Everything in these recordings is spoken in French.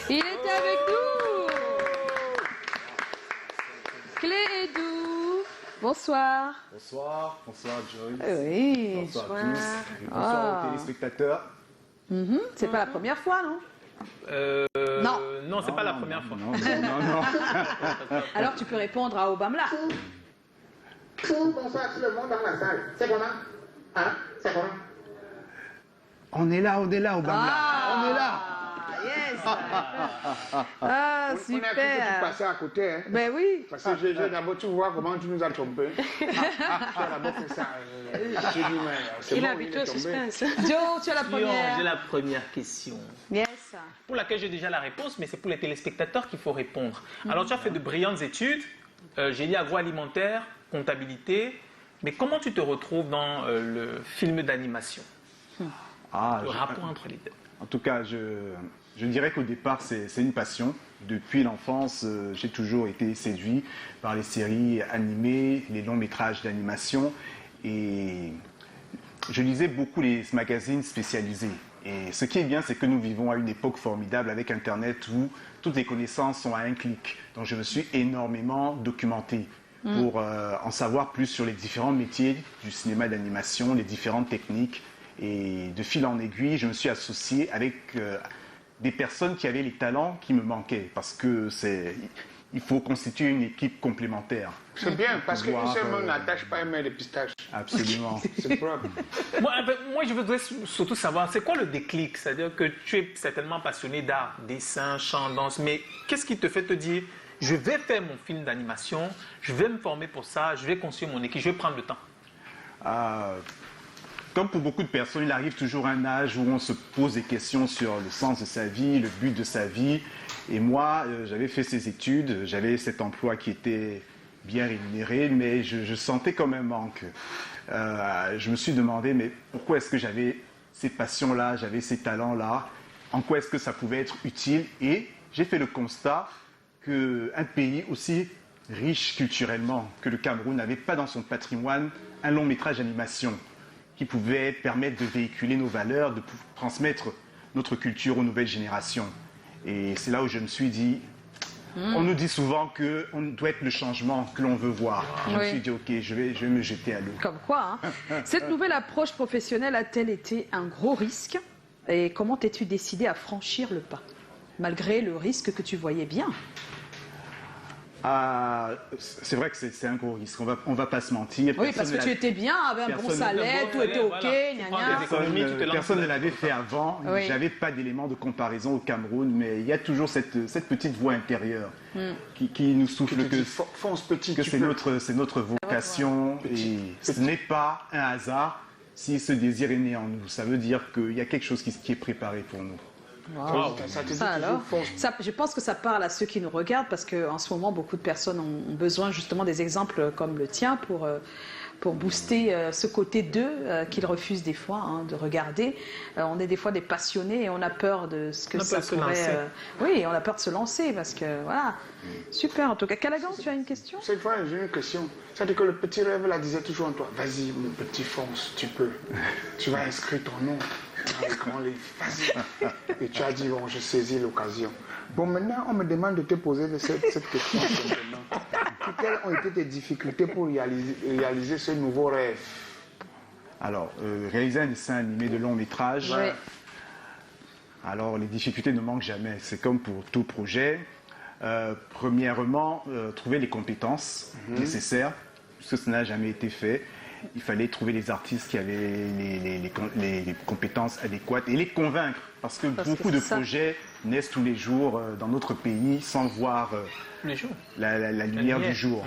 Il était avec nous. Clédou. Bonsoir. Bonsoir, bonsoir Joyce. Oui. Bonsoir à tous. Et bonsoir aux téléspectateurs. C'est pas la première fois, non? Non, c'est pas la première fois. Non. Alors tu peux répondre à Obama. Bonsoir à tout le monde dans la salle. C'est comment? Hein? C'est comment? On est là, Obama. On est là. Yes. On a Super. tout passer à côté. Hein? Ben oui. Parce que j'ai d'abord, tu vois comment tu nous as trompés. Tu as d'abord fait ça. J'ai dit, mais c'est Il bon, a habitué au est tombé. suspense. Joe, tu as la J'ai première. la première question, Yes. pour laquelle j'ai déjà la réponse, mais c'est pour les téléspectateurs qu'il faut répondre. Alors, tu as fait de brillantes études, génie agroalimentaire, comptabilité, mais comment tu te retrouves dans le film d'animation? Le rapport entre les deux. En tout cas, je dirais qu'au départ, c'est une passion. Depuis l'enfance, j'ai toujours été séduit par les séries animées, les longs métrages d'animation. Et je lisais beaucoup les magazines spécialisés. Et ce qui est bien, c'est que nous vivons à une époque formidable avec Internet où toutes les connaissances sont à un clic. Donc je me suis énormément documenté pour en savoir plus sur les différents métiers du cinéma d'animation, les différentes techniques. Et de fil en aiguille, je me suis associé avec des personnes qui avaient les talents qui me manquaient. Parce que il faut constituer une équipe complémentaire. C'est bien, parce qu'une Pouvoir, seule main n'attache pas un main de pistache. Absolument. C'est propre. Moi, je voudrais surtout savoir, c'est quoi le déclic? C'est-à-dire que tu es certainement passionné d'art, dessin, chant, danse, mais qu'est-ce qui te fait te dire, je vais faire mon film d'animation, je vais me former pour ça, je vais construire mon équipe, je vais prendre le temps? Comme pour beaucoup de personnes, il arrive toujours un âge où on se pose des questions sur le sens de sa vie, le but de sa vie. Et moi, j'avais fait ces études, j'avais cet emploi qui était bien rémunéré, mais je sentais comme un manque. Je me suis demandé, mais pourquoi est-ce que j'avais ces passions-là, j'avais ces talents-là? En quoi est-ce que ça pouvait être utile? Et j'ai fait le constat qu'un pays aussi riche culturellement que le Cameroun n'avait pas dans son patrimoine un long métrage d'animation qui pouvait permettre de véhiculer nos valeurs, de transmettre notre culture aux nouvelles générations. Et c'est là où je me suis dit, on nous dit souvent qu'on doit être le changement que l'on veut voir. Je me suis dit, ok, je vais me jeter à l'eau. Comme quoi, hein. Cette nouvelle approche professionnelle a-t-elle été un gros risque? Et comment t'es-tu décidé à franchir le pas, malgré le risque que tu voyais bien? C'est vrai que c'est un gros risque, on va pas se mentir. Oui, parce que tu étais bien, avait un bon salaire, tout était ok, gna gna. Personne ne l'avait fait avant, Oui. j'avais pas d'éléments de comparaison au Cameroun, mais il y a toujours cette petite voix intérieure qui nous souffle que Fonce petit, c'est notre vocation et ce n'est pas un hasard si ce désir est né en nous. Ça veut dire qu'il y a quelque chose qui est préparé pour nous. Wow. Ça te dit Ça alors, toujours fonce. je pense que ça parle à ceux qui nous regardent parce qu'en ce moment, beaucoup de personnes ont besoin justement des exemples comme le tien pour booster ce côté d'eux qu'ils refusent des fois de regarder. On est des fois des passionnés et on a peur de ce que ça pourrait... oui, on a peur de se lancer parce que voilà. Super en tout cas. Callaghan, tu as une question? Cette fois, j'ai une question. C'est-à-dire que le petit rêve là disait toujours en toi, vas-y, mon petit fonce, tu peux. Tu vas inscrire ton nom dans les grands livres. Vas-y. Et tu as dit, bon, je saisis l'occasion. Bon, maintenant, on me demande de te poser cette question. Quelles ont été tes difficultés pour réaliser ce nouveau rêve? Alors, réaliser un dessin animé de long métrage, Oui. alors les difficultés ne manquent jamais. C'est comme pour tout projet. Premièrement, trouver les compétences nécessaires, puisque ça n'a jamais été fait. Il fallait trouver les artistes qui avaient les compétences adéquates et les convaincre, parce que beaucoup de projets naissent tous les jours dans notre pays sans voir la lumière du jour.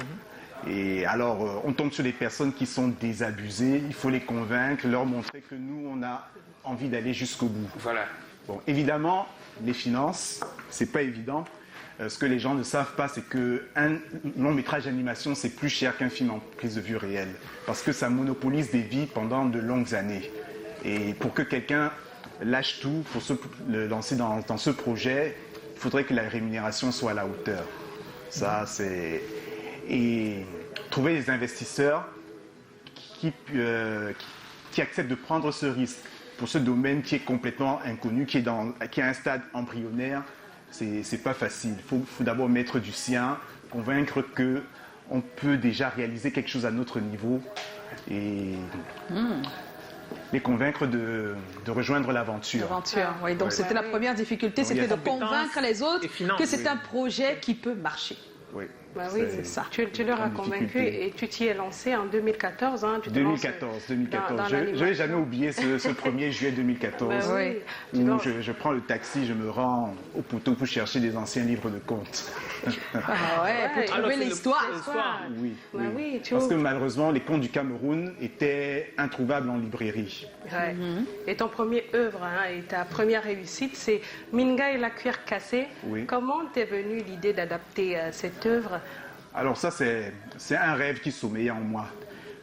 Et alors, on tombe sur des personnes qui sont désabusées, il faut les convaincre, leur montrer que nous, on a envie d'aller jusqu'au bout. Voilà. Bon, évidemment, les finances, c'est pas évident. Ce que les gens ne savent pas, c'est qu'un long métrage d'animation, c'est plus cher qu'un film en prise de vue réelle. Parce que ça monopolise des vies pendant de longues années. Et pour que quelqu'un lâche tout pour se lancer dans ce projet, il faudrait que la rémunération soit à la hauteur. Ça, c'est... Et trouver des investisseurs qui acceptent de prendre ce risque pour ce domaine qui est complètement inconnu, qui est à un stade embryonnaire. c'est pas facile. Il faut d'abord mettre du sien, convaincre que on peut déjà réaliser quelque chose à notre niveau et les convaincre de rejoindre l'aventure. Oui. Donc c'était la première difficulté, Donc, il y c'était a de convaincre les autres et finances, que c'est un projet qui peut marcher. Oui, Bah oui, c'est ça. Tu leur as une convaincu difficulté. et tu t'y es lancé en 2014. Hein, tu te lances 2014. dans Je n'ai l'animation. jamais oublié ce 1er juillet 2014 Bah oui. Tu où lances- je prends le taxi, je me rends au poteau pour chercher des anciens livres de contes. Pour Alors, trouver c'est l'histoire. l'histoire. Oui, Bah oui, tu Parce que ouvres. malheureusement, les contes du Cameroun étaient introuvables en librairie. Ouais. Et ton premier œuvre et ta première réussite, c'est Minga et la cuir cassée. Oui. Comment t'es venue l'idée d'adapter cette œuvre? Alors ça, c'est un rêve qui sommeillait en moi.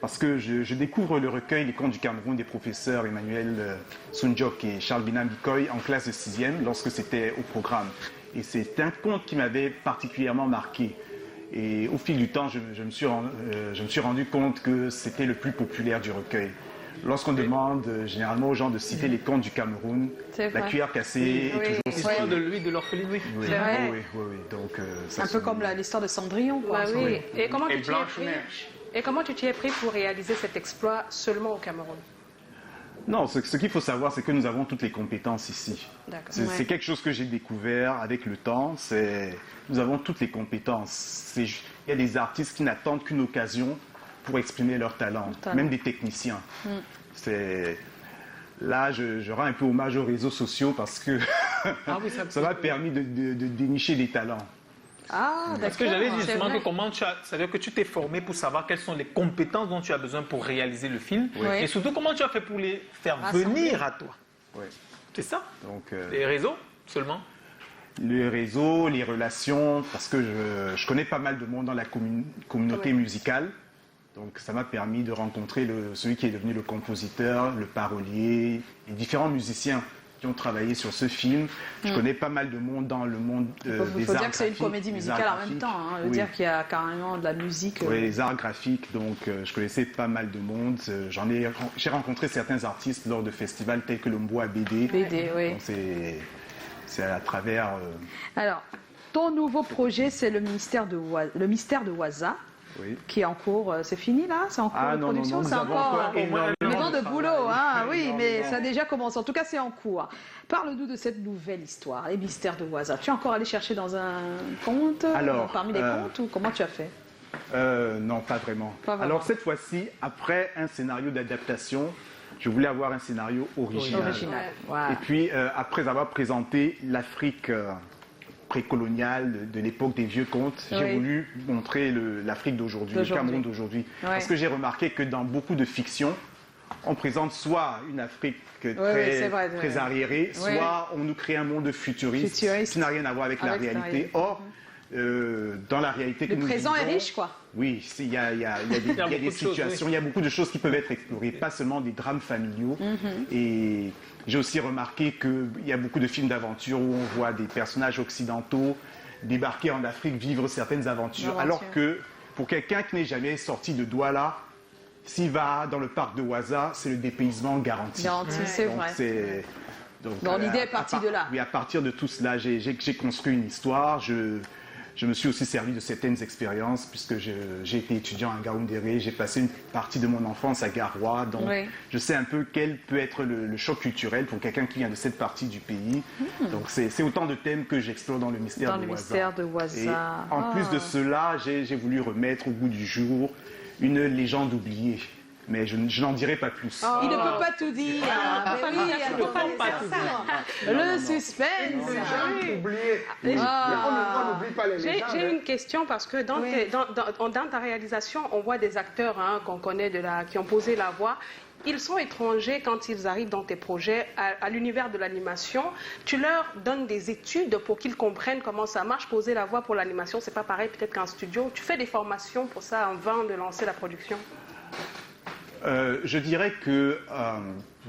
Parce que je découvre le recueil Les contes du Cameroun des professeurs Emmanuel Sunjok et Charles Binam Bikoy en classe de 6e lorsque c'était au programme. Et c'est un conte qui m'avait particulièrement marqué. Et au fil du temps, je me suis rendu compte que c'était le plus populaire du recueil. Lorsqu'on demande généralement aux gens de citer les contes du Cameroun, C'est la vrai. cuillère cassée est toujours L'histoire de lui, de l'orpheline, oui. Oui, C'est vrai. oui. Donc, ça Un peu se- comme l'histoire de Cendrillon. Quoi. Bah oui. Et comment Et tu t'y es pris? Blanche-Neige. Et comment tu t'y es pris pour réaliser cet exploit seulement au Cameroun? Non, ce qu'il faut savoir, c'est que nous avons toutes les compétences ici. D'accord. C'est quelque chose que j'ai découvert avec le temps. Nous avons toutes les compétences. Il y a des artistes qui n'attendent qu'une occasion pour exprimer leur talent, même des techniciens. Là, je rends un peu hommage aux réseaux sociaux parce que Ah oui, ça m'a permis de dénicher des talents. Ah, d'accord. Parce que j'avais dit C'est justement vrai. que c'est-à-dire que tu t'es formé pour savoir quelles sont les compétences dont tu as besoin pour réaliser le film. Oui. Et surtout, comment tu as fait pour les faire Rassembler. venir à toi. Ouais. C'est ça? Donc, Les réseaux seulement? le réseau, les relations, parce que je connais pas mal de monde dans la communauté musicale. Donc ça m'a permis de rencontrer celui qui est devenu le compositeur, le parolier, les différents musiciens qui ont travaillé sur ce film. Je connais pas mal de monde dans le monde Il des faut arts dire que c'est une graphiques, comédie des musicale arts en même graphiques. temps. Hein. Oui. Dire qu'il y a carrément de la musique. Oui, les arts graphiques, donc je connaissais pas mal de monde. J'ai rencontré certains artistes lors de festivals tels que le Mboa BD. BD, oui. Donc c'est à travers... Alors, ton nouveau projet, c'est le mystère de Waza, oui. qui est en cours. C'est fini là? C'est en cours de production? nous C'est avons encore énormément énormément de boulot, hein, oui, Énormément. mais ça a déjà commencé. En tout cas, c'est en cours. Parle-nous de cette nouvelle histoire, les mystères de Waza. Tu es encore allé chercher dans un conte, Alors, parmi les contes, ou comment tu as fait? Non, pas vraiment. Pas vraiment. Alors cette fois-ci, après un scénario d'adaptation, je voulais avoir un scénario original. Original. Ouais. Voilà. Et puis, après avoir présenté l'Afrique précoloniale de l'époque des vieux contes, j'ai Oui. voulu montrer l'Afrique d'aujourd'hui, le Cameroun d'aujourd'hui. Parce que j'ai remarqué que dans beaucoup de fictions, on présente soit une Afrique oui, très, c'est vrai, très ouais. arriérée, Oui. soit on nous crée un monde futuriste, Futuriste. qui n'a rien à voir avec la Avec la réalité. réalité. Or, dans la réalité que Le nous présent est vivons, riche, quoi. oui, il y a des beaucoup de choses, situations, il y a beaucoup de choses qui peuvent être explorées, pas seulement des drames familiaux. Et j'ai aussi remarqué qu'il y a beaucoup de films d'aventure où on voit des personnages occidentaux débarquer en Afrique, vivre certaines aventures, alors que pour quelqu'un qui n'est jamais sorti de Douala, s'il va dans le parc de Waza, c'est le dépaysement garanti. Garanti, c'est Donc, vrai. donc, Bon, l'idée est partie de là. Oui, à partir de tout cela, j'ai construit une histoire. Je me suis aussi servi de certaines expériences puisque j'ai été étudiant à Ngaoundéré, j'ai passé une partie de mon enfance à Garoua, donc Oui. je sais un peu quel peut être le choc culturel pour quelqu'un qui vient de cette partie du pays. Donc c'est autant de thèmes que j'explore dans le mystère Dans de le Waza. mystère de Waza. Et en plus de cela, j'ai voulu remettre au goût du jour une légende oubliée. Mais je n'en dirai pas plus. Il ne peut pas tout dire. Mais oui, elle peut pas tout dire. Le suspense. Oublié. Ah. On n'oublie pas les légendes. J'ai une question parce que dans, Oui. dans ta réalisation, on voit des acteurs qu'on connaît qui ont posé la voix. Ils sont étrangers quand ils arrivent dans tes projets, à l'univers de l'animation. Tu leur donnes des études pour qu'ils comprennent comment ça marche. Poser la voix pour l'animation, c'est pas pareil peut-être qu'en studio. Tu fais des formations pour ça avant de lancer la production? Je dirais que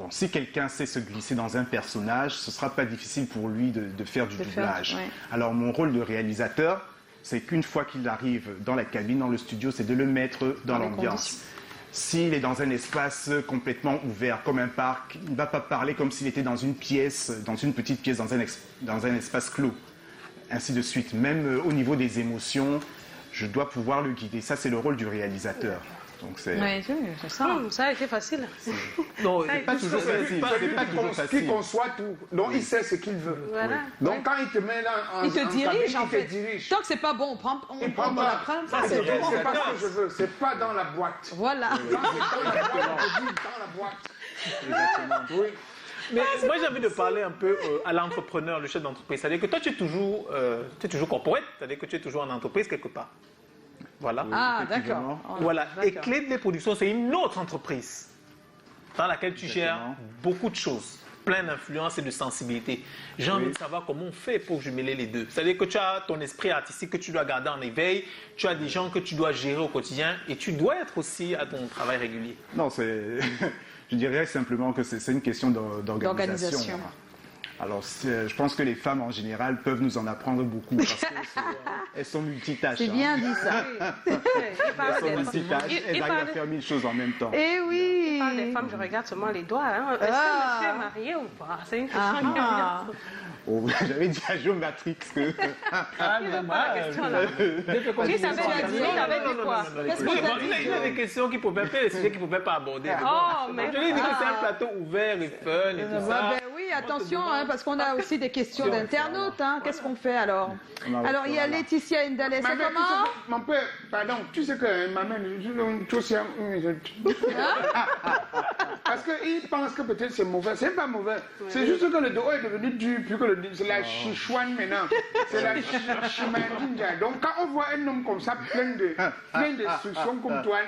si quelqu'un sait se glisser dans un personnage, ce ne sera pas difficile pour lui de faire du doublage. ouais. Alors mon rôle de réalisateur, c'est qu'une fois qu'il arrive dans la cabine, dans le studio, c'est de le mettre dans Dans les l'ambiance. conditions. S'il est dans un espace complètement ouvert, comme un parc, il ne va pas parler comme s'il était dans une pièce, dans une petite pièce, dans un espace clos. ainsi de suite. Même au niveau des émotions, je dois pouvoir le guider. Ça, c'est le rôle du réalisateur. Donc c'est Oui, c'est ça. Ça a été facile. Non, c'est pas toujours facile. C'est pas toujours Qui facile. conçoit tout. Donc, il sait ce qu'il veut. Voilà. Donc, quand il te met là en Il te dirige, en cabine, fait. il te dirige. Tant que c'est pas bon, on prend Il prend pas. ça, c'est c'est vrai. tout. C'est pas ce que je veux. C'est pas dans la boîte. Voilà. Quand c'est dans la boîte, je dis dans la boîte. Oui. Mais moi, j'ai envie de parler un peu à l'entrepreneur, le chef d'entreprise. C'est-à-dire que toi, tu es toujours corporate, c'est-à-dire que tu es toujours en entreprise quelque part. Voilà. Ah, Effectivement. d'accord. Voilà. Et D'accord. Clé de les Productions, c'est une autre entreprise dans laquelle tu gères Exactement. beaucoup de choses, plein d'influence et de sensibilité. J'ai envie de savoir comment on fait pour jumeler les deux. C'est-à-dire que tu as ton esprit artistique que tu dois garder en éveil, tu as des gens que tu dois gérer au quotidien et tu dois être aussi à ton travail régulier. Non, c'est... je dirais simplement que c'est une question d'organisation. D'organisation. Alors, je pense que les femmes, en général, peuvent nous en apprendre beaucoup parce qu'elles sont multitâches. C'est bien dit ça. Elles sont multitâches, elles arrivent à faire 1000 choses en même temps. Eh oui. Parle des femmes, je regarde seulement les doigts. Hein. Est-ce que monsieur est marié ou pas? C'est une question qui Ah. revient. Oh, j'avais dit à Géomatrix que... Ah, Il veut pas la question, là. Il savait la dire, il avait dit quoi? Qu'est-ce qu'on t'a dit? Il a des questions qu'il pouvait faire, des sujets qu'il ne pouvait pas aborder. Oh, mais Je lui ai dit que c'est un plateau ouvert et fun et tout ça. Ben oui, attention, hein, parce qu'on a aussi des questions d'internautes. Hein. Qu'est-ce qu'on fait alors? Alors, il y a Laetitia Ndale, c'est Maman, comment? mon père, pardon, tu sais que maman, tout ça. Parce qu'il pense que peut-être c'est mauvais. C'est pas mauvais. C'est juste que le dos est devenu dur, plus que c'est la chichouane maintenant. C'est la chimandinja. Donc quand on voit un homme comme ça, plein d'instructions comme toi,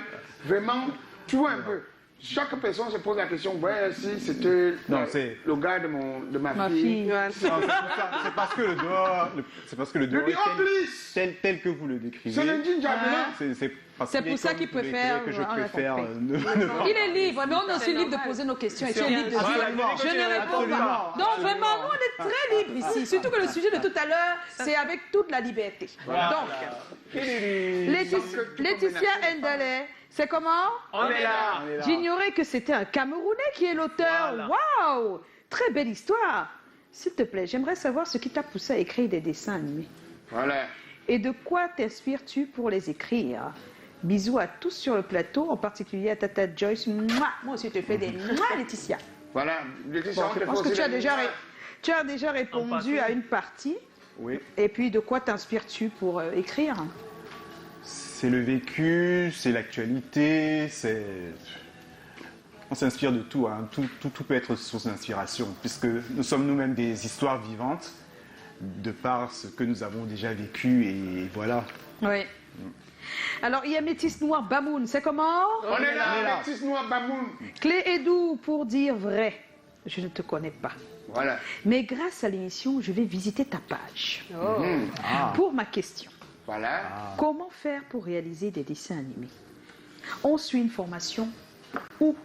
vraiment, tu vois un peu. Chaque personne se pose la question, ouais, si c'était Non, c'est- le gars de ma fille. Non, c'est parce que le dehors, c'est parce que le dehors Le est dehors glisse. tel que vous le décrivez. C'est le jinja blanc. C'est pour ça qu'il préfère, que je on a préfère compris. ne pas. Il est libre, mais on est aussi libre de poser nos questions. Et tu es libre de dire, Absolument. je ne réponds pas. Absolument. Donc vraiment, nous, on est très libre ici. Surtout que le sujet de tout à l'heure, c'est avec toute la liberté. Donc, Laetitia Ndale, c'est comment? On est là. J'ignorais que c'était un Camerounais qui est l'auteur. Voilà. Waouh! Très belle histoire. S'il te plaît, j'aimerais savoir ce qui t'a poussé à écrire des dessins animés. Voilà. Et de quoi t'inspires-tu pour les écrire? Bisous à tous sur le plateau, en particulier à Tata Joyce. Mouah. Moi aussi, je te fais des mouah, Laetitia. Voilà. Bon, je pense que tu as déjà répondu à une partie. Oui. Et puis, de quoi t'inspires-tu pour écrire? C'est le vécu, c'est l'actualité, c'est... On s'inspire de tout, hein. Tout peut être source d'inspiration, puisque nous sommes nous-mêmes des histoires vivantes, de par ce que nous avons déjà vécu, et voilà. Oui. Alors, il y a Métis Noir Bamoun, c'est comment? On est là. là, Métis Noir Bamoun. Clé Edou, pour dire vrai, je ne te connais pas. Voilà. Mais grâce à l'émission, je vais visiter ta page. Pour ma question, Voilà. comment faire pour réaliser des dessins animés? On suit une formation où?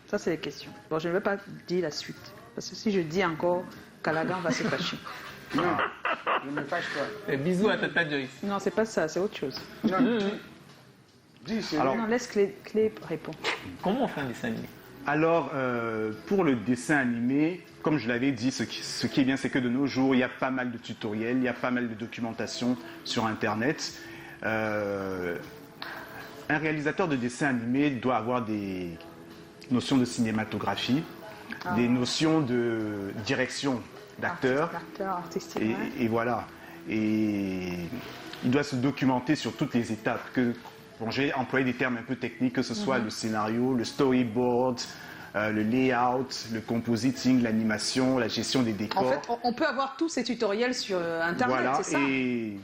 Ça, c'est les questions. Bon, je ne vais pas dire la suite. Parce que si je dis encore, Calagan va se fâcher. Non, je ne me fâche pas. Et bisous à Tata Joyce. Non, c'est pas ça, c'est autre chose. Non, dis, c'est Alors, Non, laisse Clé répondre. Comment on fait un dessin animé? Alors, pour le dessin animé, comme je l'avais dit, ce qui est bien, c'est que de nos jours, il y a pas mal de tutoriels, il y a pas mal de documentation sur Internet. Un réalisateur de dessin animé doit avoir des notions de cinématographie, des notions de direction d'acteur. L'acteur artistique. Et, ouais. et voilà. Et il doit se documenter sur toutes les étapes. Bon, j'ai employé des termes un peu techniques, que ce soit le scénario, le storyboard, le layout, le compositing, l'animation, la gestion des décors. En fait, on peut avoir tous ces tutoriels sur Internet, Voilà. c'est ça? Et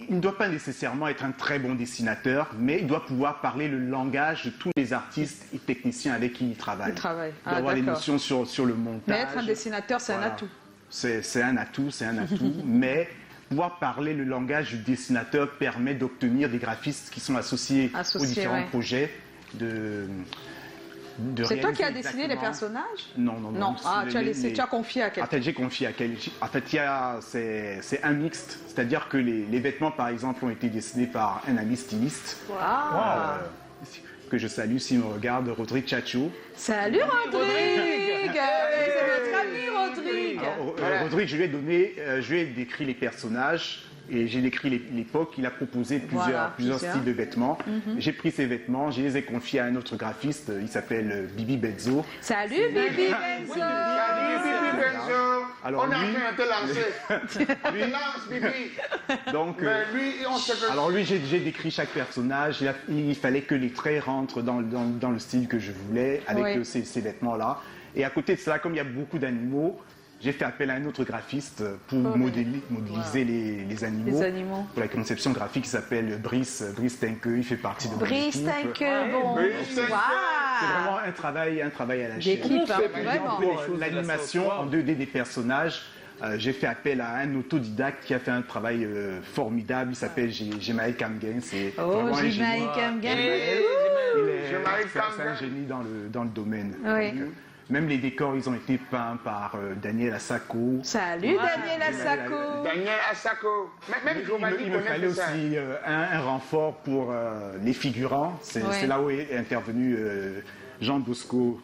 il ne doit pas nécessairement être un très bon dessinateur, mais il doit pouvoir parler le langage de tous les artistes et techniciens avec qui il travaille. Il travaille. Il doit avoir des d'accord. notions sur le montage. Mais être un dessinateur, c'est un Voilà. atout. C'est un atout, mais pouvoir parler le langage du dessinateur permet d'obtenir des graphistes qui sont associés aux différents ouais. projets de C'est toi qui as réaliser dessiné les exactement. personnages? Non. Non, tu as confié à En quelqu'un. fait, j'ai confié à quelqu'un. En fait, c'est un mixte, c'est-à-dire que les vêtements, par exemple, ont été dessinés par un ami styliste que je salue s'il me regarde, Rodrigue Chacho. Salut Rodrigue! C'est notre ami Rodrigue! Rodrigue, je lui ai décrit les personnages et j'ai décrit l'époque. Il a proposé plusieurs styles de vêtements. J'ai pris ces vêtements, je les ai confiés à un autre graphiste, il s'appelle Bibi Benzo. Salut Bibi Benzo. Salut Bibi Benzo. Alors, On est en lui- train de te lancer. On te lance, Bibi. Donc, Mais lui, on sait que... alors lui, j'ai décrit chaque personnage. Il fallait que les traits rentrent dans le style que je voulais avec Oui. ces vêtements-là. Et à côté de cela, comme il y a beaucoup d'animaux, j'ai fait appel à un autre graphiste pour modéliser les animaux. Les animaux. Pour la conception graphique, il s'appelle Brice Tinque. Il fait partie de mon Brice équipe. Tinque, bon. Brice Tinque. C'est Waouh. vraiment un travail à la chaîne. D'équipe, hein, fait vraiment. Pour l'animation en 2D des personnages, j'ai fait appel à un autodidacte qui a fait un travail formidable. Il s'appelle Jemaï Kamgen. C'est Oh, vraiment un génie. Jemaï Kamgen. Jemaï C'est un Kamgen. génie dans le domaine. Oui. Donc, même les décors, ils ont été peints par Daniel Asako. Salut Daniel Asako. Daniel Asako. Même Giovanni Il me fallait connaît ça. aussi un renfort pour les figurants. C'est Ouais. là où est intervenu Jean Bosco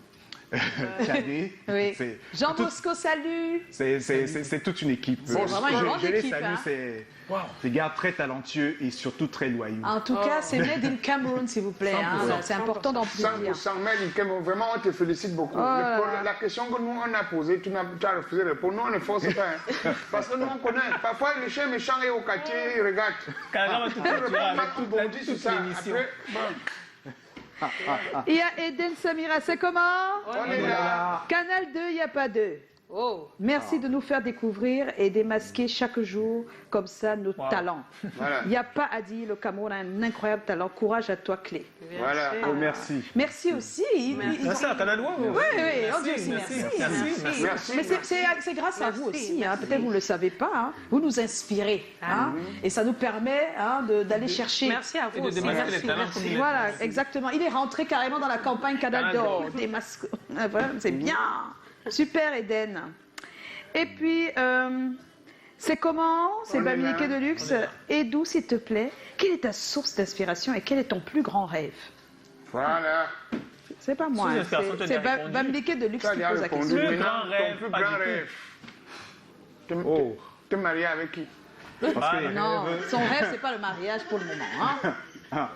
Tchadé. Oui. C'est- Jean Bosco, salut. C'est toute une équipe. C'est vraiment une grande Je les équipe, salue, hein. c'est des gars très talentueux et surtout très loyaux. En tout cas, c'est made in Cameroun, s'il vous plaît. hein. 100%. C'est important d'en plus dire. 100% Made, vraiment, on te félicite beaucoup. Oh là là. La question que nous, on a posée, tu as refusé de répondre. Nous, on ne force pas. Hein. Parce que nous, on connaît. Parfois, le chien méchant est au quartier, il regarde. Carrément, tout Tu le réponds pas tout bon, dis sur toute ça. l'émission. Après, bon, Il y a Eden Samira, c'est comment on est là. Canal 2, il n'y a pas deux. Oh. Merci de nous faire découvrir et démasquer chaque jour comme ça nos talents. Voilà. Il n'y a pas à dire, le Cameroun a un incroyable talent. Courage à toi, Clé. Voilà. Oh, merci. Merci aussi. C'est ça, t'as la loi. Oui, on dit aussi merci. Merci. Mais c'est grâce à vous Merci, aussi, hein. merci. Peut-être vous ne le savez pas, hein. Vous nous inspirez, hein. Et ça nous permet hein, d'aller chercher. Merci à Et vous de aussi. démasquer Merci, les talents merci. comme il est. Voilà, exactement. Il est rentré carrément dans la campagne Canal Canal d'Or. d'Or. Des masques. Voilà, c'est bien. Super, Eden. Et puis, c'est comment C'est On est Bamileke là. de Luxe. Et d'où, s'il te plaît, quelle est ta source d'inspiration et quel est ton plus grand rêve? Voilà. C'est pas moi, Source hein, d'inspiration, tu as c'est déjà répondu. Bamileke de Luxe Tu as qui déjà pose la répondu. question. Plus Maintenant, grand rêve, ton plus pas grand du tout. rêve. Oh, Te marier avec qui? parce que Ah, les Non, rêves- son rêve, c'est pas le mariage pour le moment. Hein. Ah.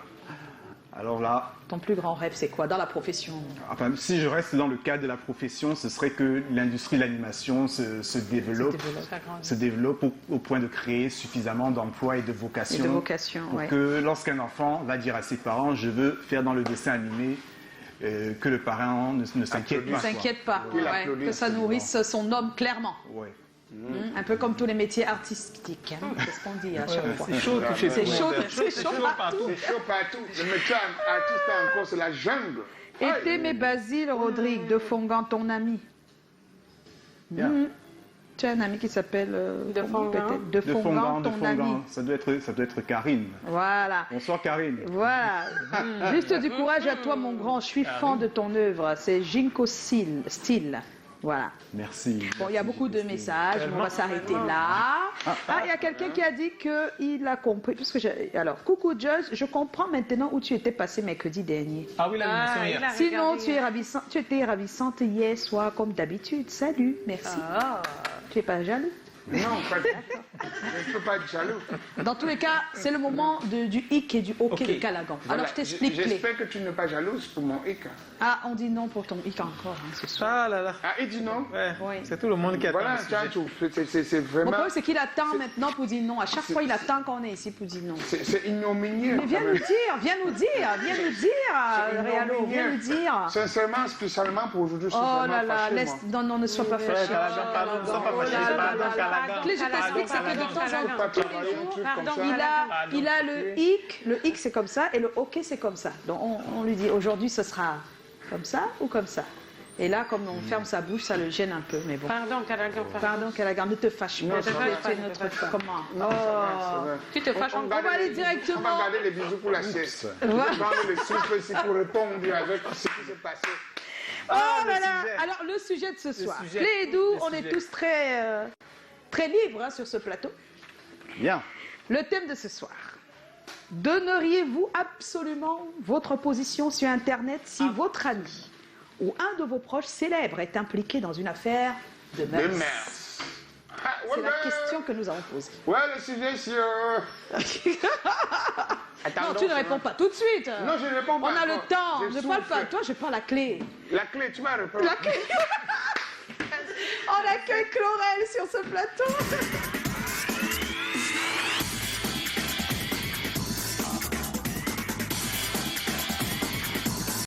Alors là, Ton plus grand rêve, c'est quoi dans la profession? enfin, si je reste dans le cadre de la profession, ce serait que l'industrie de l'animation se développe, au point de créer suffisamment d'emplois et de Et vocations de vocation, pour ouais. que lorsqu'un enfant va dire à ses parents « je veux faire dans le dessin animé », que le parent ne s'inquiète Ne pas. s'inquiète pas, Il ouais, applaudit, que ça c'est nourrisse son homme clairement. Ouais. Un peu comme tous les métiers artistiques. Hein. C'est ce qu'on dit à chaque fois. C'est chaud toucher C'est tout le chaud, monde. c'est chaud partout. C'est chaud partout. Le métier artiste encore, c'est la jungle. Et t'aimais Basile Rodrigue de Fongan, ton ami. Bien. Tu as un ami qui s'appelle De comment, Fongan. peut-être De De Fongan, Fongan, ton ami. ça doit être Karine. Voilà. Bonsoir Karine. Voilà. Juste du courage à toi, mon grand. Je suis fan de ton œuvre. C'est Jinko Style. Voilà. Merci. Bon, il y a beaucoup de messages, mais on va s'arrêter là. Ah, il y a quelqu'un qui a dit qu'il a compris. Alors, coucou Joyce, je comprends maintenant où tu étais passé mercredi dernier. Ah oui, la Ah, émission il hier. a Sinon, regardé. tu étais ravissante hier soir comme d'habitude. Salut, merci. Ah. Tu n'es pas jaloux? Non, pas du tout. Je ne peux pas être jaloux. Dans tous les cas, c'est le moment du hic et du hockey Ok. de Calagan. Voilà. Alors, je t'explique. Clé. J'espère que tu n'es pas jalouse pour mon hic. Ah, on dit non pour ton hic encore ce soir. Ah là là. Ah, il dit non. Ouais. Oui. C'est tout le monde qui attend Voilà, le tiens, sujet. c'est Mon vraiment. problème, c'est qu'il attend maintenant pour dire non. À chaque fois, il attend qu'on est ici pour dire non. C'est ignominieux. Mais viens quand nous même. dire, viens nous dire, Réalo, viens nous dire. Sincèrement, spécialement pour aujourd'hui, je suis Oh vraiment là là, fâché, laisse, moi. non, ne sois pas fâché. Calagan, pardon, ne sois pas fâché, Oh là là pardon, là là. Calagan. Clé, je t'explique, c'est que de temps en Je peux pas temps, tous les travailler un jours, truc comme pardon, ça. il a le hic c'est comme ça, et le hockey c'est comme ça. Donc on lui dit aujourd'hui ce sera comme ça ou comme ça. Et là, comme on ferme sa bouche, ça le gêne un peu, mais bon. Pardon, Calagan. Pardon, Calagan, ne te fâche pas. Non, Tu ça va, es ne te notre fâche pas. comment Non, c'est vrai, c'est Oh. vrai. Tu te fâches encore. va aller On directement. va garder les bisous pour la sieste. Je vais prendre le souffle ici pour répondre avec ce qui s'est passé. Oh le là là. sujet. Alors, le sujet de ce soir. sujet. Clé et Doux, Le on est sujet. tous très libres hein, sur ce plateau. Bien. Le thème de ce soir. Donneriez-vous absolument votre position sur Internet si votre ami ou un de vos proches célèbres est impliqué dans une affaire de De meurtre? merde. C'est la question que nous avons posée. Ouais, le sujet sur... Non, tu ne réponds pas tout de suite. Non, je ne réponds pas. On a le temps. Je Je parle pas. souffle. Toi, je parle la clé. La clé, tu m'as répondu. La clé. On accueille Chlorel sur ce plateau.